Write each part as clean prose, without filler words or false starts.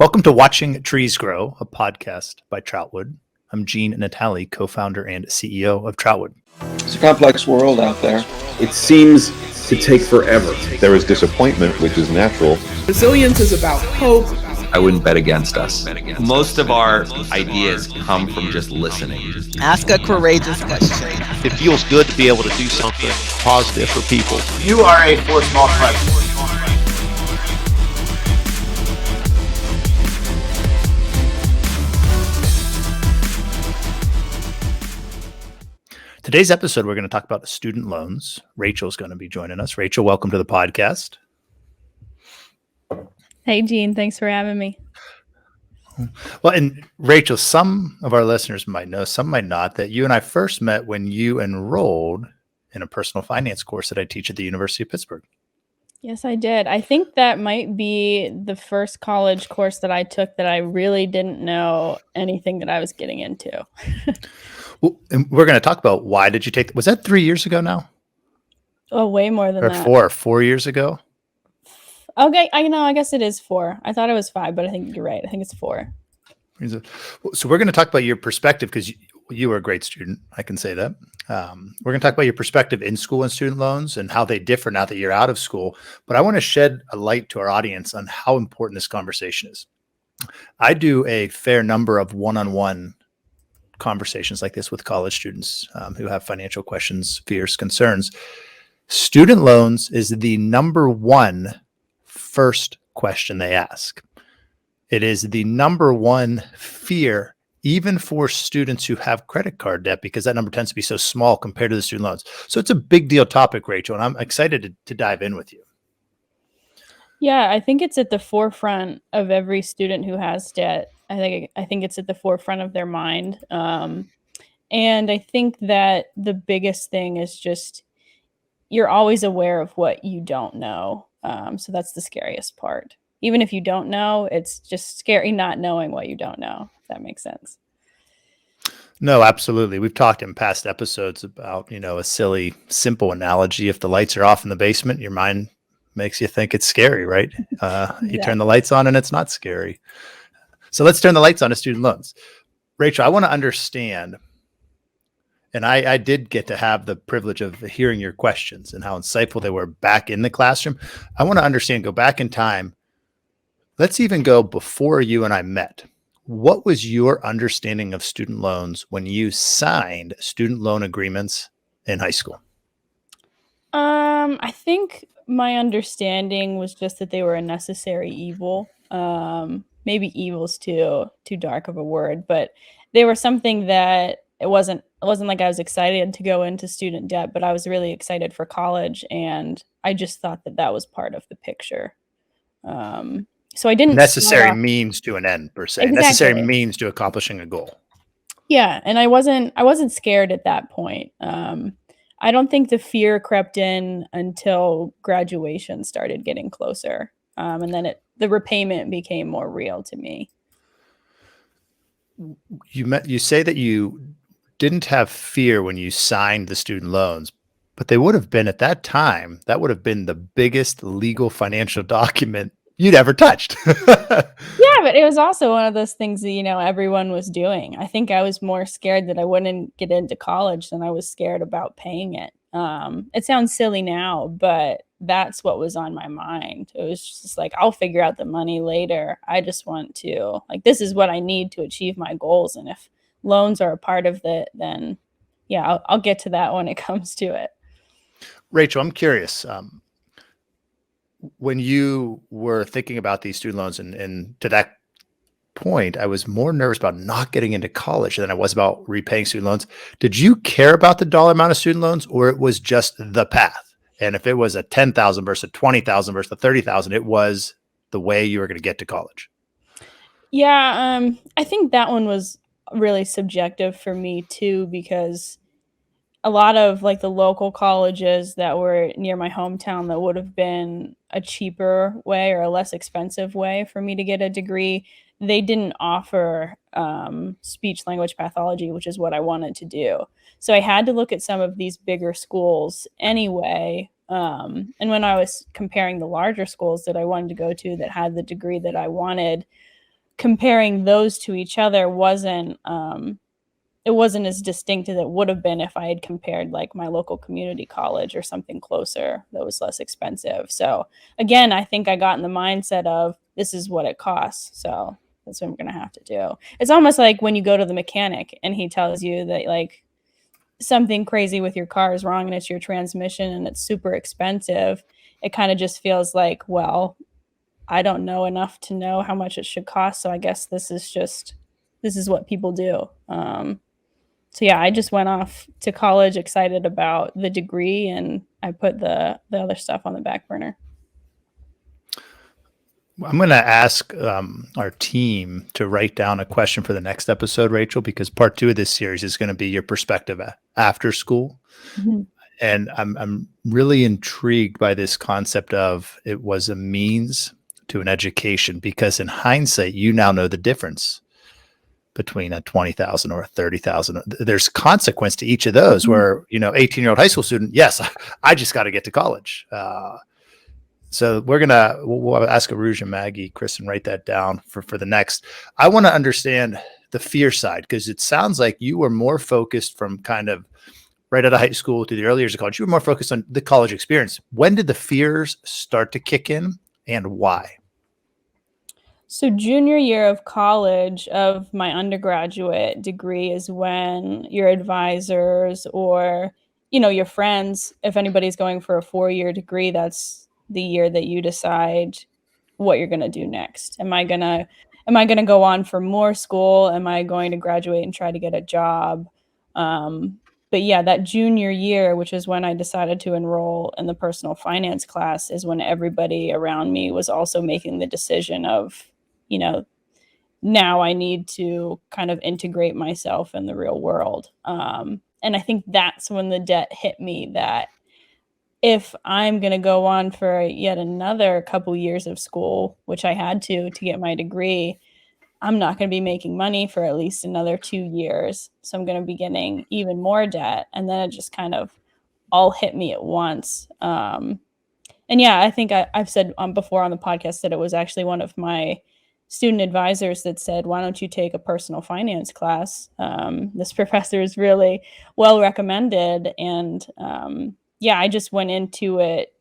Welcome to Watching Trees Grow, a podcast by Troutwood. I'm Gene Natali, co-founder and CEO of Troutwood. It's a complex world out there. It seems to take forever. There is disappointment, which is natural. Resilience is about hope. I wouldn't bet against us. Most of our ideas come from just listening. Ask a courageous question. It feels good to be able to do something positive for people. You are a force multiplier. Today's episode, we're going to talk about student loans. Rachel's going to be joining us. Rachel, welcome to the podcast. Hey, Gene. Thanks for having me. Well, and Rachel, some of our listeners might know, some might not, that you and I first met when you enrolled in a personal finance course that I teach at the University of Pittsburgh. Yes, I did. I think that might be the first college course that I took that I really didn't know anything that I was getting into. Well, and we're going to talk about why did you take, was that 3 years ago now? Oh, way more than or that. 4 years ago? Okay, I guess it is 4. I thought it was 5, but I think you're right. I think it's 4. So we're going to talk about your perspective because you were a great student. I can say that. We're going to talk about your perspective in school and student loans and how they differ now that you're out of school. But I want to shed a light to our audience on how important this conversation is. I do a fair number of one-on-one conversations like this with college students who have financial questions, fears, concerns. Student loans is the number one first question they ask. It is the number one fear, even for students who have credit card debt, because that number tends to be so small compared to the student loans. So it's a big deal topic, Rachel, and I'm excited to dive in with you. Yeah, I think it's at the forefront of every student who has debt. I think it's at the forefront of their mind. And I think that the biggest thing is just you're always aware of what you don't know. So that's the scariest part. Even if you don't know, it's just scary not knowing what you don't know, if that makes sense. No, absolutely. We've talked in past episodes about, a silly, simple analogy. If the lights are off in the basement, your mind makes you think it's scary, right? You turn the lights on and it's not scary. So let's turn the lights on to student loans. Rachel, I want to understand, and I did get to have the privilege of hearing your questions and how insightful they were back in the classroom. I want to understand, go back in time. Let's even go before you and I met. What was your understanding of student loans when you signed student loan agreements in high school? I think my understanding was just that they were a necessary evil. Maybe evil's too dark of a word, but they were something that it wasn't like I was excited to go into student debt, but I was really excited for college, and I just thought that was part of the picture. So I didn't necessary means to an end per se. Exactly. Necessary means to accomplishing a goal. Yeah, and I wasn't scared at that point. I don't think the fear crept in until graduation started getting closer, and then the repayment became more real to me. You say that you didn't have fear when you signed the student loans, but they would have been at that time. That would have been the biggest legal financial document you'd ever touched. Yeah, but it was also one of those things that, everyone was doing. I think I was more scared that I wouldn't get into college than I was scared about paying it. It sounds silly now, but that's what was on my mind. It was just like, I'll figure out the money later. I just want to, this is what I need to achieve my goals. And if loans are a part of it, then yeah, I'll get to that when it comes to it. Rachel, I'm curious. When you were thinking about these student loans and to that point, I was more nervous about not getting into college than I was about repaying student loans. Did you care about the dollar amount of student loans, or it was just the path? And if it was a 10,000 versus a 20,000 versus a 30,000, it was the way you were going to get to college? Yeah, I think that one was really subjective for me too, because a lot of the local colleges that were near my hometown that would have been a cheaper way or a less expensive way for me to get a degree, they didn't offer speech language pathology, which is what I wanted to do. So I had to look at some of these bigger schools anyway. And when I was comparing the larger schools that I wanted to go to that had the degree that I wanted, comparing those to each other wasn't it wasn't as distinct as it would have been if I had compared like my local community college or something closer that was less expensive. So again, I think I got in the mindset of this is what it costs. So that's what I'm going to have to do. It's almost like when you go to the mechanic and he tells you that like something crazy with your car is wrong and it's your transmission and it's super expensive. It kind of just feels like, well, I don't know enough to know how much it should cost. So I guess this is what people do. So yeah, I just went off to college excited about the degree, and I put the other stuff on the back burner. I'm going to ask our team to write down a question for the next episode, Rachel, because part 2 of this series is going to be your perspective after school. Mm-hmm. And I'm really intrigued by this concept of it was a means to an education, because in hindsight, you now know the difference between a 20,000 or a 30,000. There's consequence to each of those where, 18-year-old high school student, yes, I just got to get to college. So we'll ask Aruj and Maggie, Kristen, write that down for the next. I want to understand the fear side, because it sounds like you were more focused from kind of right out of high school to the early years of college. You were more focused on the college experience. When did the fears start to kick in, and why? So junior year of college of my undergraduate degree is when your advisors or, your friends, if anybody's going for a 4-year degree, that's the year that you decide what you're going to do next. Am I going to go on for more school? Am I going to graduate and try to get a job? But yeah, that junior year, which is when I decided to enroll in the personal finance class, is when everybody around me was also making the decision of, now I need to kind of integrate myself in the real world. And I think that's when the debt hit me, that if I'm going to go on for yet another couple years of school, which I had to get my degree, I'm not going to be making money for at least another 2 years. So I'm going to be getting even more debt. And then it just kind of all hit me at once. And yeah, I think I've said before on the podcast that it was actually one of my student advisors that said, why don't you take a personal finance class? This professor is really well recommended. And yeah, I just went into it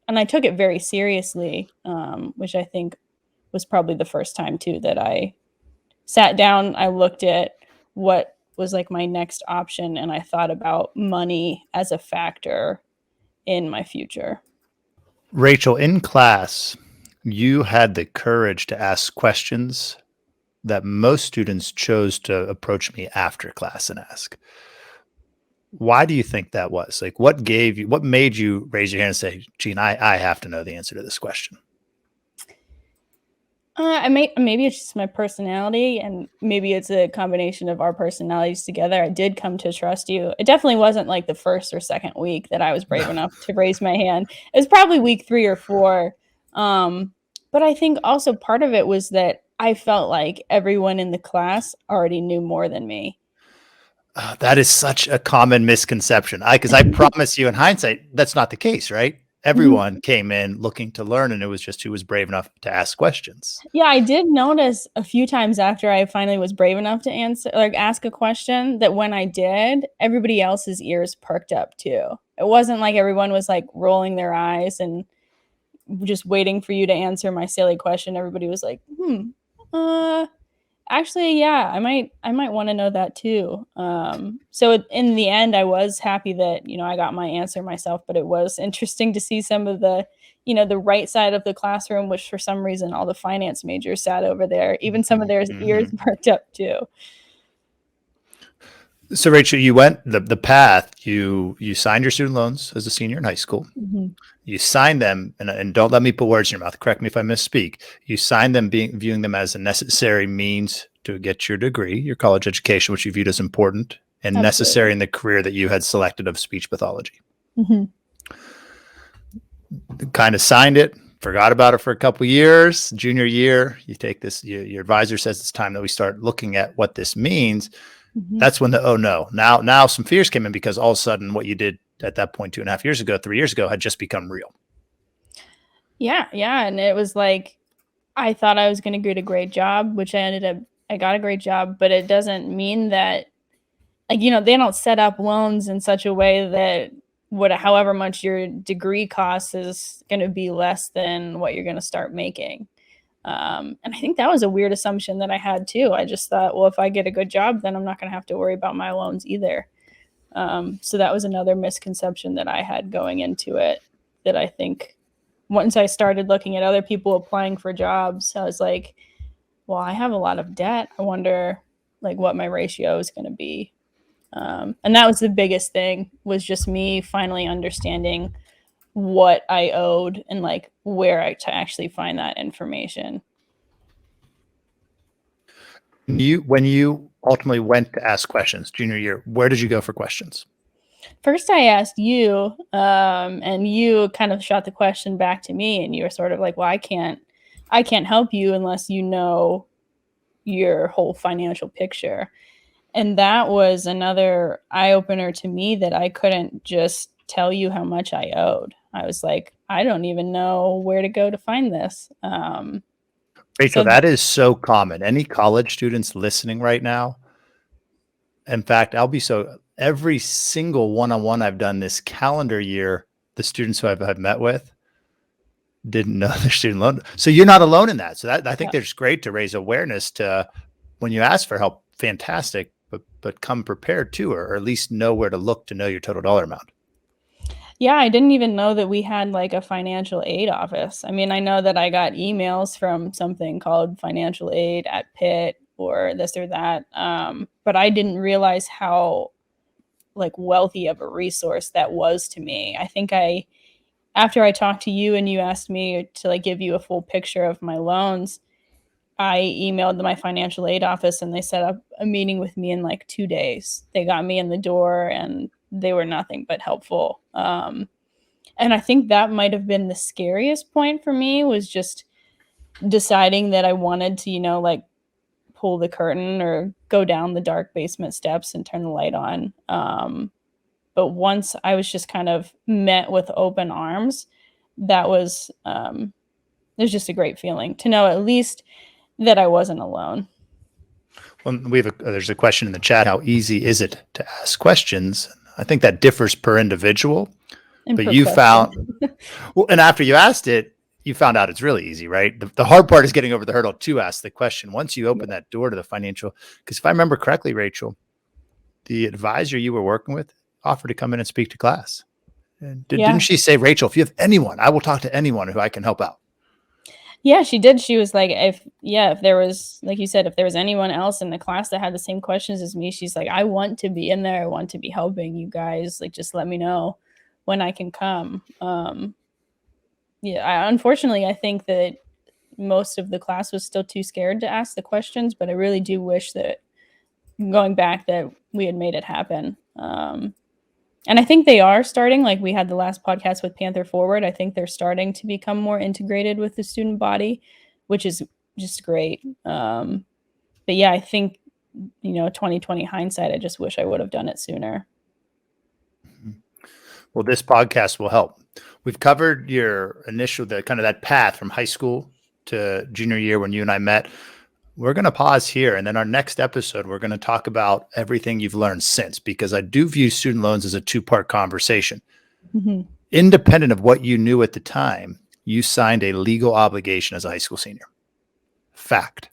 and I took it very seriously, which I think was probably the first time too that I sat down, I looked at what was like my next option, and I thought about money as a factor in my future. Rachel, in class, you had the courage to ask questions that most students chose to approach me after class and ask. Why do you think that was? Like, what made you raise your hand and say, Gene, I have to know the answer to this question? Maybe it's just my personality, and maybe it's a combination of our personalities together. I did come to trust you. It definitely wasn't like the first or second week that I was brave enough to raise my hand. It was probably week 3 or 4. But I think also part of it was that I felt like everyone in the class already knew more than me. That is such a common misconception. Because I promise you, in hindsight, that's not the case, right? Everyone came in looking to learn, and it was just who was brave enough to ask questions. Yeah, I did notice a few times after I finally was brave enough to ask a question, that when I did, everybody else's ears perked up too. It wasn't like everyone was like rolling their eyes and just waiting for you to answer my silly question. Everybody was like, actually, yeah, I might want to know that too. So in the end, I was happy that, I got my answer myself, but it was interesting to see some of the, the right side of the classroom, which for some reason, all the finance majors sat over there. Even some of their ears perked up too. So Rachel, you went the path, you signed your student loans as a senior in high school. You signed them, and don't let me put words in your mouth. Correct me if I misspeak. You signed them viewing them as a necessary means to get your degree, your college education, which you viewed as important and necessary in the career that you had selected of speech pathology. Kind of signed it, forgot about it for a couple of years. Junior year, you take this, your advisor says it's time that we start looking at what this means. That's when now some fears came in, because all of a sudden what you did at that point 2.5 years ago, 3 years ago, had just become real. Yeah. And it was like, I thought I was going to get a great job, which I got a great job, but it doesn't mean that, like, they don't set up loans in such a way that however much your degree costs is going to be less than what you're going to start making. And I think that was a weird assumption that I had too. I just thought, well, if I get a good job, then I'm not going to have to worry about my loans either. So that was another misconception that I had going into it, that I think once I started looking at other people applying for jobs, I was like, well, I have a lot of debt. I wonder like what my ratio is going to be. And that was the biggest thing, was just me finally understanding what I owed and like where to actually find that information. When you ultimately went to ask questions junior year, where did you go for questions? First, I asked you, and you kind of shot the question back to me, and you were sort of like, "Well, I can't help you unless you know your whole financial picture." And that was another eye opener to me, that I couldn't just tell you how much I owed. I was like, I don't even know where to go to find this. Rachel, So that is so common. Any college students listening right now? In fact, every single one-on-one I've done this calendar year, the students who I've met with didn't know their student loan. So you're not alone in that. So I think that's great to raise awareness to, when you ask for help, fantastic, but come prepared too, or at least know where to look to know your total dollar amount. yeah, I didn't even know that we had like a financial aid office. I mean, I know that I got emails from something called financial aid at Pitt or this or that. But I didn't realize how like wealthy of a resource that was to me. I think after I talked to you and you asked me to like give you a full picture of my loans, I emailed my financial aid office and they set up a meeting with me in like 2 days. They got me in the door and they were nothing but helpful. And I think that might have been the scariest point for me, was just deciding that I wanted to, like pull the curtain or go down the dark basement steps and turn the light on. But once I was just kind of met with open arms, that was, it was just a great feeling to know at least that I wasn't alone. Well, there's a question in the chat: how easy is it to ask questions? I think that differs per individual. But you found, well, and after you asked it, you found out it's really easy, right? The hard part is getting over the hurdle to ask the question. Once you open that door to the financial, because if I remember correctly, Rachel, the advisor you were working with offered to come in and speak to class. And didn't she say, Rachel, if you have anyone, I will talk to anyone who I can help out? Yeah, she did. She was like, if there was, like you said, if there was anyone else in the class that had the same questions as me, she's like, I want to be in there. I want to be helping you guys. Like, just let me know when I can come. Unfortunately, I think that most of the class was still too scared to ask the questions, but I really do wish that, going back, that we had made it happen. And I think they are starting, like we had the last podcast with Panther Forward. I think they're starting to become more integrated with the student body, which is just great. But yeah, I think, 2020 hindsight, I just wish I would have done it sooner. Well, this podcast will help. We've covered your initial, that path from high school to junior year when you and I met. We're going to pause here, and then our next episode, we're going to talk about everything you've learned since, because I do view student loans as a two-part conversation. Mm-hmm. Independent of what you knew at the time, you signed a legal obligation as a high school senior. Fact.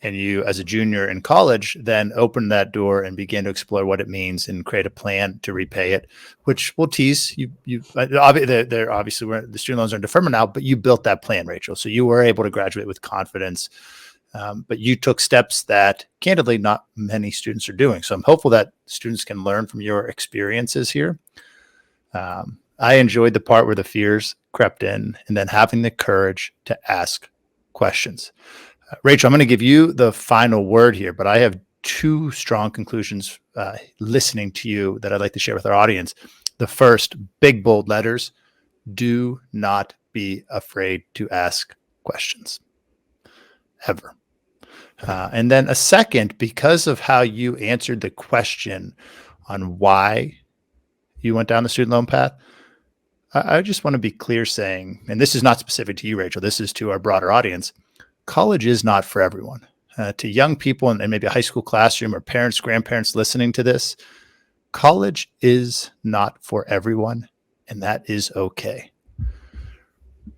And you, as a junior in college, then opened that door and began to explore what it means and create a plan to repay it, which we'll tease. They're obviously, the student loans are in deferment now, but you built that plan, Rachel. So you were able to graduate with confidence. But you took steps that, candidly, not many students are doing. So I'm hopeful that students can learn from your experiences here. I enjoyed the part where the fears crept in, and then having the courage to ask questions. Rachel, I'm going to give you the final word here, but I have two strong conclusions listening to you that I'd like to share with our audience. The first, big, bold letters: do not be afraid to ask questions. Ever. And then a second, because of how you answered the question on why you went down the student loan path, I just want to be clear saying, and this is not specific to you, Rachel, this is to our broader audience. College is not for everyone. To young people and maybe a high school classroom or parents, grandparents listening to this, college is not for everyone, and that is okay.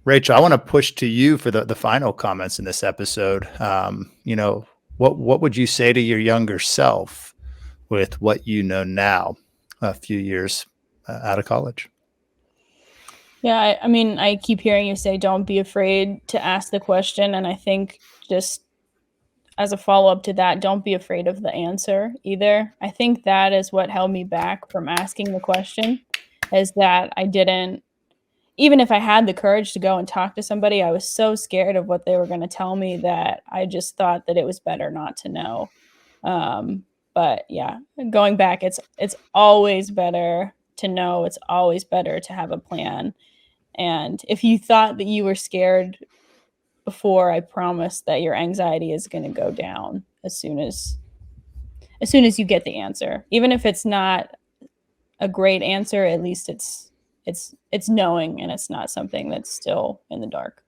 Rachel, I want to push to you for the final comments in this episode. What would you say to your younger self with what you know now, a few years out of college? Yeah, I mean, I keep hearing you say, don't be afraid to ask the question. And I think just as a follow-up to that, don't be afraid of the answer either. I think that is what held me back from asking the question, is that I didn't, even if I had the courage to go and talk to somebody, I was so scared of what they were going to tell me that I just thought that it was better not to know. But yeah, going back, it's always better to know. It's always better to have a plan. And if you thought that you were scared before, I promise that your anxiety is going to go down as soon as you get the answer. Even if it's not a great answer, at least it's knowing, and it's not something that's still in the dark.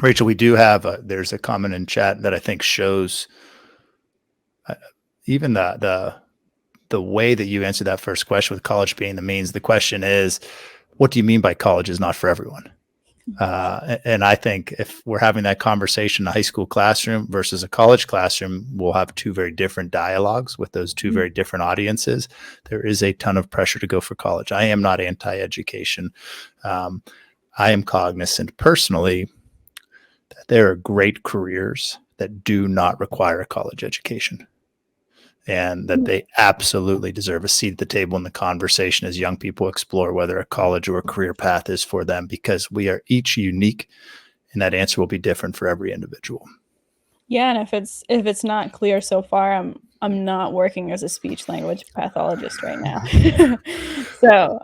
Rachel, we do have there's a comment in chat that I think shows even the way that you answered that first question with college being the means. The question is, what do you mean by college is not for everyone? And I think if we're having that conversation in a high school classroom versus a college classroom, we'll have two very different dialogues with those two very different audiences. There is a ton of pressure to go for college. I am not anti-education. I am cognizant personally that there are great careers that do not require a college education, and that they absolutely deserve a seat at the table in the conversation as young people explore whether a college or a career path is for them, because we are each unique and that answer will be different for every individual. Yeah, and if it's not clear so far, I'm not working as a speech language pathologist right now. So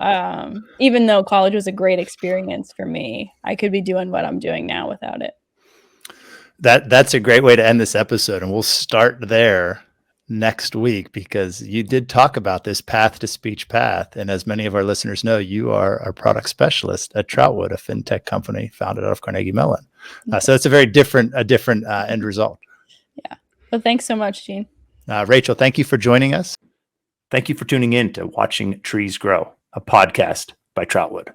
even though college was a great experience for me, I could be doing what I'm doing now without it. That's a great way to end this episode, and we'll start there next week, because you did talk about this path to speech path. And as many of our listeners know, you are our product specialist at Troutwood, a fintech company founded out of Carnegie Mellon. So it's a very different end result. Yeah. Well, thanks so much, Gene. Rachel, thank you for joining us. Thank you for tuning in to Watching Trees Grow, a podcast by Troutwood.